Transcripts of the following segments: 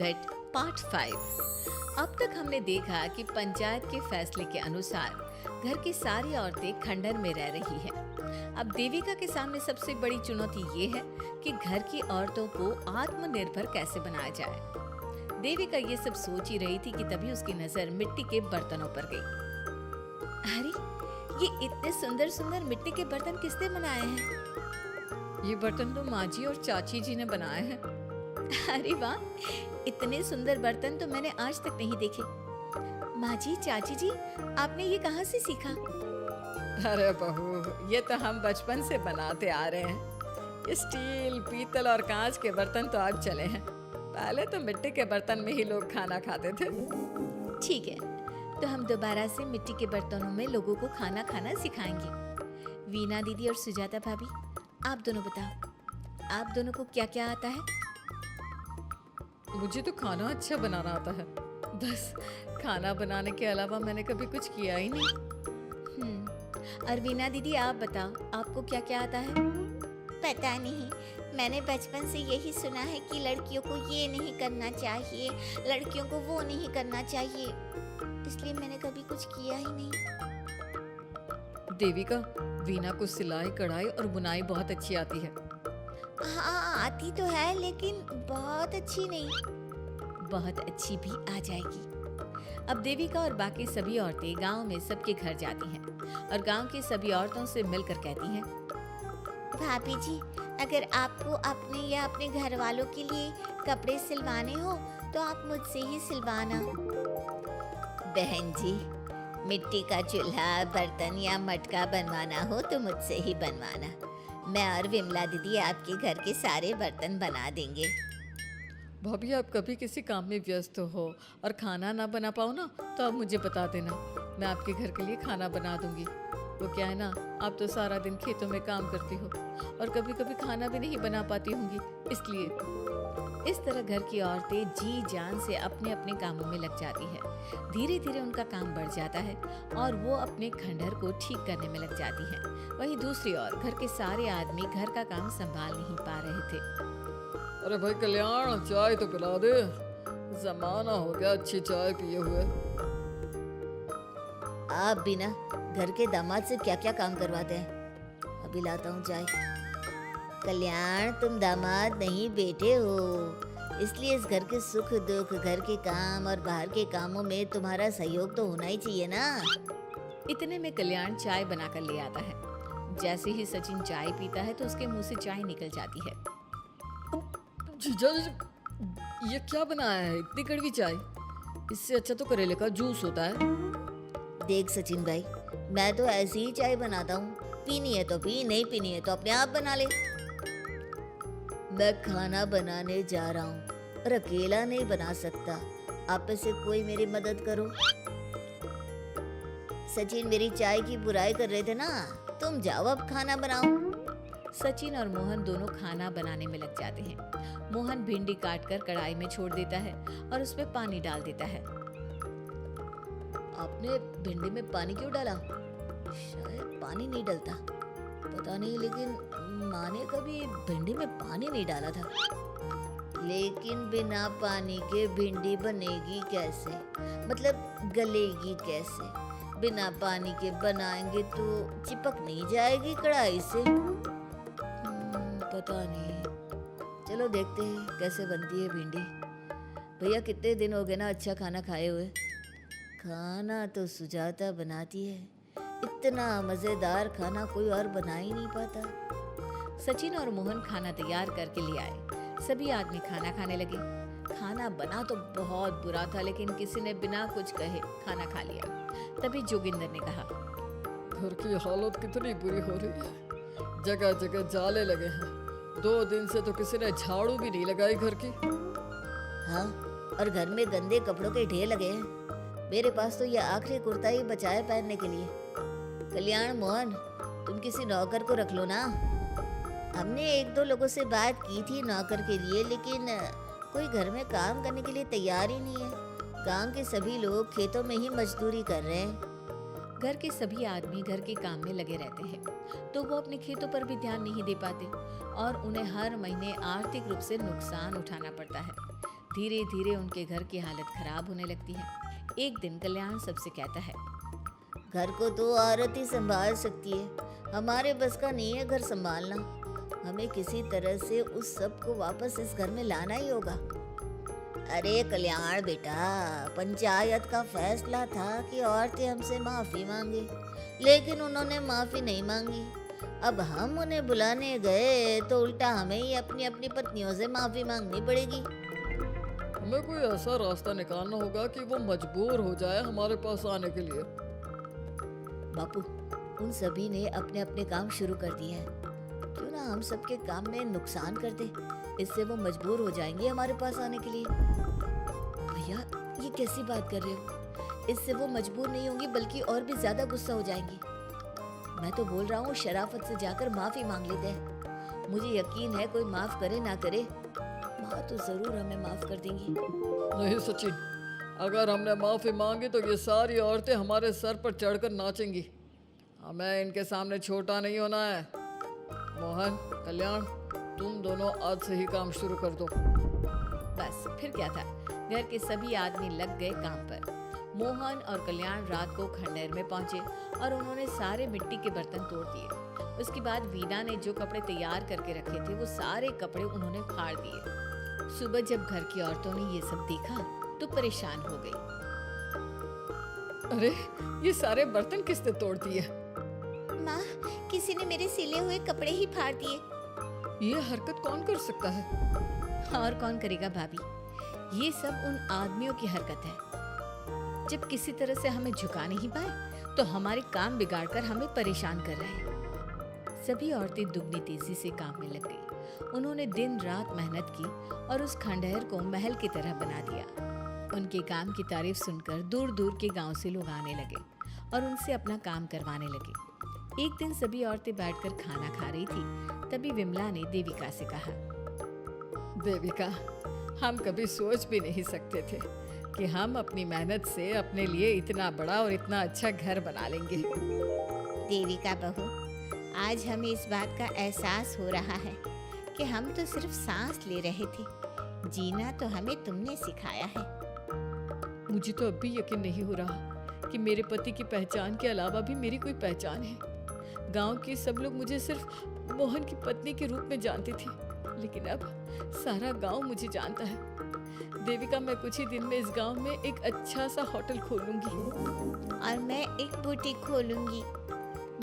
घट पार्ट 5। अब तक हमने देखा कि पंचायत के फैसले के अनुसार घर की सारी औरतें खंडर में रह रही हैं। अब देविका के सामने सबसे बड़ी चुनौती ये है कि घर की औरतों को आत्मनिर्भर कैसे बनाया जाए। देविका ये सब सोच ही रही थी कि तभी उसकी नजर मिट्टी के बर्तनों पर गई। अरे, ये इतने सुंदर सुंदर मिट्टी के बर्तन किसने बनाए हैं? ये बर्तन तो माँ जी और चाची जी ने बनाए हैं। अरे वाह, इतने सुंदर बर्तन तो मैंने आज तक नहीं देखे। माँ जी, चाची जी, आपने ये कहाँ से सीखा? अरे बहू, ये तो हम बचपन से बनाते आ रहे हैं। ये स्टील, पीतल और कांच के बर्तन तो अब चले हैं। पहले तो मिट्टी के बर्तन में ही लोग खाना खाते थे। ठीक है, तो हम दोबारा से मिट्टी के बर्तनों में लोगों को खाना खाना सिखाएंगे। वीना दीदी और सुजाता भाभी, आप दोनों बताओ, आप दोनों को क्या क्या आता है? मुझे तो खाना अच्छा बनाना आता है। बस खाना बनाने के अलावा मैंने कभी कुछ किया ही नहीं। और वीना दीदी, आप बताओ, आपको क्या क्या आता है? पता नहीं, मैंने बचपन से यही सुना है कि लड़कियों को ये नहीं करना चाहिए, लड़कियों को वो नहीं करना चाहिए, इसलिए मैंने कभी कुछ किया ही नहीं। देविका, वीना को सिलाई, कढ़ाई और बुनाई बहुत अच्छी आती है। हाँ, आती तो है, लेकिन बहुत अच्छी नहीं। बहुत अच्छी भी आ जाएगी। अब देविका और बाकी सभी औरतें गांव में सबके घर जाती हैं और गांव की सभी औरतों से मिलकर कहती हैं, भाभी जी, अगर आपको अपने या अपने घर वालों के लिए कपड़े सिलवाने हो तो आप मुझसे ही सिलवाना। बहन जी, मिट्टी का चूल्हा, बर्तन या मटका बनवाना हो तो मुझसे ही बनवाना। मैं और विमला दीदी आपके घर के सारे बर्तन बना देंगे। भाभी, आप कभी किसी काम में व्यस्त हो और खाना ना बना पाओ ना, तो आप मुझे बता देना, मैं आपके घर के लिए खाना बना दूंगी। वो क्या है ना, आप तो सारा दिन खेतों में काम करती हो और कभी कभी खाना भी नहीं बना पाती होंगी, इसलिए। इस तरह घर की औरतें जी जान से अपने अपने कामों में लग जाती है। धीरे धीरे उनका काम बढ़ जाता है और वो अपने खंडहर को ठीक करने में लग जाती हैं। वहीं दूसरी ओर घर के सारे आदमी घर का काम संभाल नहीं पा रहे थे। अरे भाई कल्याण, चाय तो पिला दे, जमाना हो गया अच्छी चाय पिए हुए। आप बिना घर के दामाद से क्या क्या काम करवाते हैं? अभी लाता हूँ चाय। कल्याण, तुम दामाद नहीं बेटे हो, इसलिए इस घर के सुख दुख, घर के काम और बाहर के कामों में तुम्हारा सहयोग तो होना ही चाहिए ना। इतने में कल्याण चाय बनाकर ले आता है। जैसे ही सचिन चाय पीता है तो उसके मुंह से चाय निकल जाती है। जीजा, ये क्या बनाया है? इतनी कड़वी चाय? इससे अच्छा तो करेले का जूस होता है। देख सचिन भाई, मैं तो ऐसी ही चाय बनाता हूँ, पीनी है तो पी, नहीं पीनी है तो अपने आप बना ले। मैं खाना बनाने जा रहा हूँ और अकेला नहीं बना सकता, आप में से कोई मेरी मदद करो। सचिन मेरी चाय की बुराई कर रहे थे ना, तुम जाओ अब खाना बनाओ। सचिन और मोहन दोनों खाना बनाने में लग जाते हैं। मोहन भिंडी काटकर कढ़ाई में छोड़ देता है और उसमें पानी डाल देता है। आपने भिंडी में पानी क्यों डाला? शायद पानी नहीं डलता, पता नहीं, लेकिन माँ ने कभी भिंडी में पानी नहीं डाला था। लेकिन बिना पानी के भिंडी बनेगी कैसे? मतलब गलेगी कैसे? बिना पानी के बनाएंगे तो चिपक नहीं जाएगी कढ़ाई से? पता नहीं, चलो देखते हैं कैसे बनती है भिंडी। भैया, कितने दिन हो गए ना अच्छा खाना खाए हुए। खाना तो सुजाता बनाती है, इतना मजेदार खाना कोई और बना ही नहीं पाता। सचिन और मोहन खाना तैयार करके ले आए। सभी आदमी खाना खाने लगे। खाना बना तो बहुत बुरा था, लेकिन किसी ने बिना कुछ कहे खाना खा लिया। तभी जोगिंदर ने कहा, घर की हालत कितनी बुरी हो रही है, जगह जगह जाले लगे हैं। 2 दिन से तो किसी ने झाड़ू भी नहीं लगाई घर की। हाँ, और घर में गंदे कपड़ों के ढेर लगे हैं। मेरे पास तो यह आखिरी कुर्ता ही बचा है पहनने के लिए। कल्याण, मोहन, तुम किसी नौकर को रख लो ना। हमने 1-2 लोगों से बात की थी नौकर के लिए, लेकिन कोई घर में काम करने के लिए तैयार ही नहीं है। गांव के सभी लोग खेतों में ही मजदूरी कर रहे हैं। घर के सभी आदमी घर के काम में लगे रहते हैं, तो वो अपने खेतों पर भी ध्यान नहीं दे पाते और उन्हें हर महीने आर्थिक रूप से नुकसान उठाना पड़ता है। धीरे धीरे उनके घर की हालत खराब होने लगती है। एक दिन कल्याण सबसे कहता है, घर को तो औरत ही संभाल सकती है, हमारे बस का नहीं है घर संभालना। हमें किसी तरह से उस सब को वापस इस घर में लाना ही होगा। अरे कल्याण बेटा, पंचायत का फैसला था कि औरतें हमसे माफी मांगे, लेकिन उन्होंने माफी नहीं मांगी। अब हम उन्हें बुलाने गए तो उल्टा हमें ही अपनी अपनी पत्नियों से माफी मांगनी पड़ेगी। हमें कोई ऐसा रास्ता निकालना होगा कि वो मजबूर हो जाए हमारे पास आने के लिए। बापू, उन सभी ने अपने अपने काम शुरू कर दिए हैं, क्यों ना हम सबके काम में नुकसान कर दे, इससे वो मजबूर हो जाएंगे हमारे पास आने के लिए। भैया, ये कैसी बात कर रहे हो? इससे वो मजबूर नहीं होंगी बल्कि और भी ज्यादा गुस्सा हो जाएंगी। मैं तो बोल रहा हूँ शराफत से जाकर माफी मांग लेते हैं। मुझे यकीन है कोई माफ करे ना करे, माँ तो जरूर हमें माफ कर देंगी। नहीं सचिन, अगर हमने माफी मांगी तो ये सारी औरतें हमारे सर पर चढ़कर नाचेंगी। हमें इनके सामने छोटा नहीं होना है। मोहन, कल्याण, तुम दोनों आज से ही काम शुरू कर दो। बस फिर क्या था, घर के सभी आदमी लग गए काम पर। मोहन और कल्याण रात को खंडहर में पहुंचे और उन्होंने सारे मिट्टी के बर्तन तोड़ दिए। उसके बाद वीना ने जो कपड़े तैयार करके रखे थे वो सारे कपड़े उन्होंने फाड़ दिए। सुबह जब घर की औरतों ने ये सब देखा तो परेशान हो गई। अरे, ये सारे बर्तन किसने तोड़ दिए? माँ, किसी ने मेरे सिले हुए कपड़े ही फाड़ दिए। ये हरकत कौन कर सकता है? और कौन करेगा भाभी, ये सब उन आदमियों की हरकत है। जब किसी तरह से हमें झुका नहीं पाए तो हमारे काम बिगाड़कर हमें परेशान कर रहे हैं। सभी औरतें दुगनी तेजी से काम में लग गई। उन्होंने दिन रात मेहनत की और उस खंडहर को महल की तरह बना दिया। उनके काम की तारीफ सुनकर दूर दूर के गांव से लोग आने लगे और उनसे अपना काम करवाने लगे। एक दिन सभी औरतें बैठकर खाना खा रही थी, तभी विमला ने देविका से कहा, देविका, हम कभी सोच भी नहीं सकते थे कि हम अपनी मेहनत से अपने लिए इतना बड़ा और इतना अच्छा घर बना लेंगे। देविका बहू, आज हमें इस बात का एहसास हो रहा है कि हम तो सिर्फ सांस ले रहे थे, जीना तो हमें तुमने सिखाया है। मुझे तो अब भी यकीन नहीं हो रहा कि मेरे पति की पहचान के अलावा भी मेरी कोई पहचान है। गांव के सब लोग मुझे सिर्फ मोहन की पत्नी के रूप में जानते थे, लेकिन अब सारा गांव मुझे जानता है। देविका, मैं कुछ ही दिन में इस गांव में एक अच्छा सा होटल खोलूंगी और मैं एक बुटीक खोलूंगी।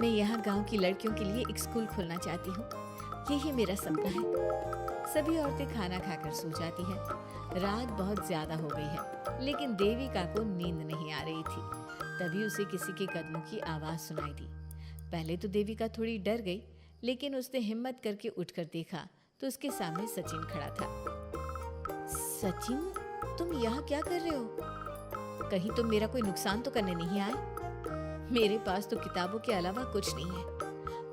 मैं यहाँ गांव की लड़कियों के लिए एक स्कूल खोलना चाहती हूँ, यही मेरा सपना है। सभी औरतें खाना खाकर सो जाती हैं। रात बहुत ज्यादा हो गई है, लेकिन देविका को नींद नहीं आ रही थी। तभी उसे किसी के कदमों की आवाज सुनाई दी। पहले तो देविका थोड़ी डर गई, लेकिन उसने हिम्मत करके उठकर देखा तो उसके सामने सचिन खड़ा था। सचिन, तुम यहाँ क्या कर रहे हो? कहीं तुम मेरा कोई नुकसान तो करने नहीं आए? मेरे पास तो किताबों के अलावा कुछ नहीं है,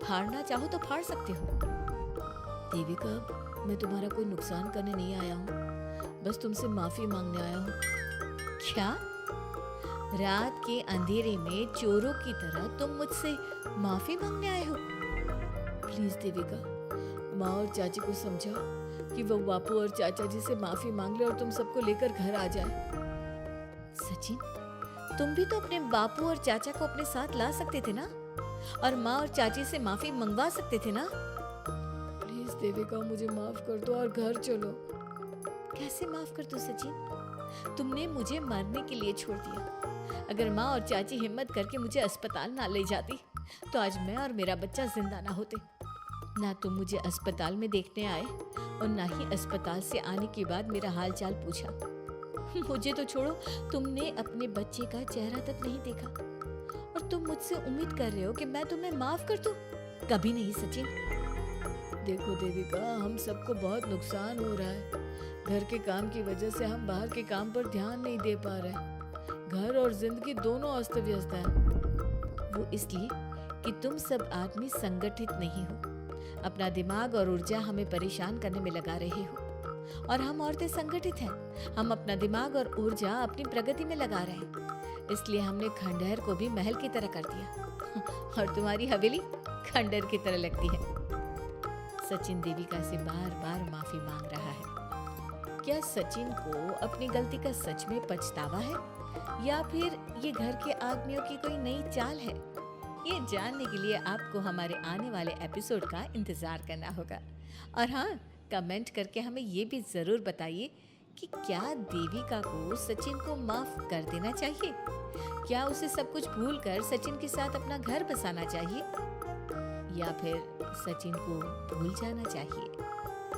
फाड़ना चाहो तो फाड़ सकते हो। देविका, मैं तुम्हारा कोई नुकसान करने नहीं आया हूँ, बस तुमसे माफी मांगने आया हूँ। क्या? रात के अंधेरे में चोरों की तरह तुम मुझसे माफी मांगने आए हो? प्लीज देविका, माँ और चाची को समझाओ कि वो बापू और चाचा जी से माफी मांग ले और तुम सबको लेकर घर आ जाए। सचिन, तुम भी तो अपने बापू और चाचा को अपने साथ ला सकते थे ना, और माँ और चाची से माफी मंगवा सकते थे ना। प्लीज देविका, मुझे माफ कर दो और घर चलो। कैसे माफ कर दो सचिन? तुमने मुझे मरने के लिए छोड़ दिया। अगर माँ और चाची हिम्मत करके मुझे अस्पताल ना ले जाती तो आज मैं और मेरा बच्चा जिंदा ना होते। ना तुम मुझे अस्पताल में देखने आए और ना ही अस्पताल से आने के बाद मेरा हाल चाल पूछा। मुझे तो छोड़ो, तुमने अपने बच्चे का चेहरा तक नहीं देखा और तुम मुझसे उम्मीद कर रहे हो कि मैं तुम्हें माफ कर दूं? कभी नहीं सचिन। देखो देविका, हम सबको बहुत नुकसान हो रहा है। घर के काम की वजह से हम बाहर के काम पर ध्यान नहीं दे पा रहे। घर और जिंदगी दोनों अस्त व्यस्त है। वो इसलिए कि तुम सब आदमी संगठित नहीं हो। अपना दिमाग और ऊर्जा हमें परेशान करने में लगा रहे हो, और हम औरतें संगठित हैं। हम अपना दिमाग और ऊर्जा अपनी प्रगति में लगा रहे हैं। इसलिए हमने खंडहर को भी महल की तरह कर दिया और तुम्हारी हवेली खंडहर की तरह लगती है। सचिन देविका से बार बार माफी मांग रहा है। क्या सचिन को अपनी गलती का सच में पछतावा है या फिर ये घर के आदमियों की कोई नई चाल है? ये जानने के लिए आपको हमारे आने वाले एपिसोड का इंतजार करना होगा। और हाँ, कमेंट करके हमें ये भी जरूर बताइए कि क्या देविका को सचिन को माफ कर देना चाहिए? क्या उसे सब कुछ भूलकर सचिन के साथ अपना घर बसाना चाहिए या फिर सचिन को भूल जाना चाहिए?